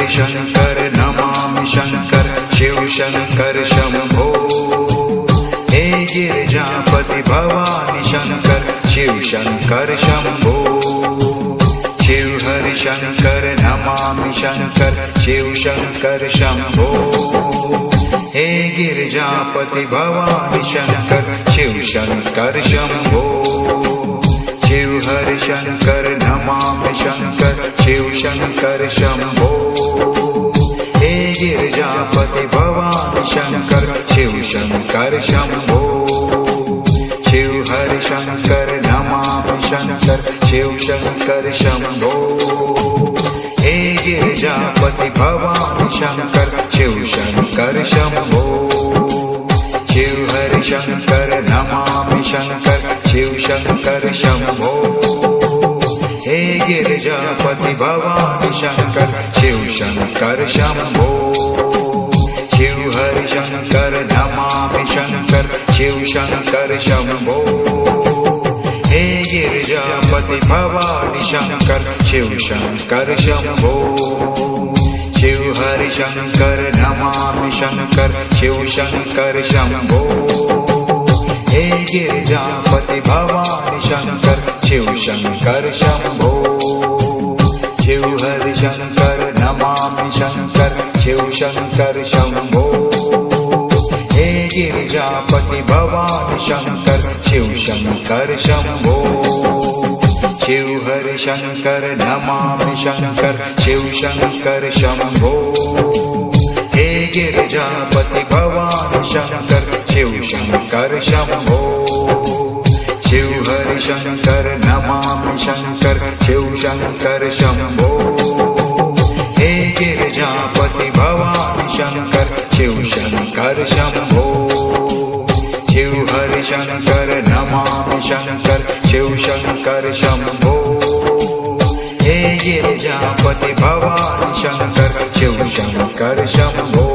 Harishankar Namami Shankar Shiv Shankar Shambho. हे Girijapati Bhavani Shankar Shiv Shankar Shambho. Shiv Harishankar Namami Shankar Shiv Shankar Shambho. हे Girijapati Bhavani Shankar Shiv Shankar Shambho. Shiv Harishankar Namami Shankar Shiv Shankar Shambho. हे Girijapati Bhavani Shankar Shiv Shankar Shambho. Shiv Harishankar Namami Shankar Shiv Shankar Shambho. हे Girijapati Bhavani Shankar Shiv Shankar Shambho. Shiv Harishankar Namami Shankar Shiv Shankar Shambho. हे Girijapati Bhavani Shankar Shiv Shankar Shambho. Shiv Harishankar Namami Shankar Shiv Shankar Shambho. हे Girijapati Bhavani Shankar Shiv Shankar Shambho. Shiv Harishankar Namami Shankar Shiv Shankar Shambho. हे Girijapati Bhavani Shankar Shiv Shankar Shambho. Shiv Harishankar Namami Shankar Shiv Shankar Shambho. हे Girijapati Bhavani Shankar Shiv Shankar Shambho. Shiv Harishankar Namami Shankar Shiv Shankar Shambho. हे Girijapati Bhavani Shankar Shiv Shankar Shambho. Shiv Harishankar Namami Shankar Shiv Shankar Shambho. हे Girijapati Bhavani Shankar Shiv Shankar Shambho. Shiv Harishankar Namami Shankar Shiv Shankar Shambho. हे Girijapati Bhavani Shankar Shiv Shankar Shambho.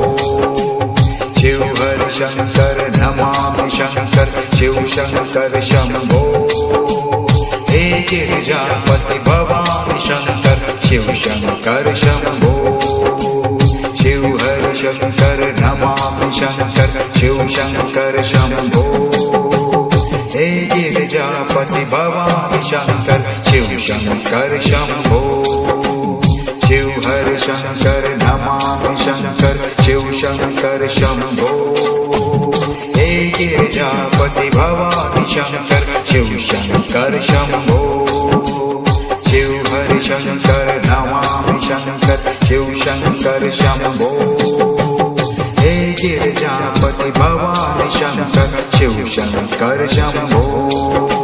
Shiv Harishankar Namami Shankar Shiv Shankar Shambho. हे Girijapati Bhavani Shankar Shiv Shankar Shambho. Shiv Harishankar Namami Shankar Shiv Shankar Shambho. हे Girijapati Bhavani Shankar Shiv Shankar Shambho. Shiv Harishankar Namami Shankar Shiv Shankar Shambho. हे Girijapati Bhavani Shankar Shiv Shankar Shambho. Shiv Harishankar Namami Shankar Shiv Shankar Shambho. हे Girijapati Bhavani Shankar Shiv Shankar Shambho.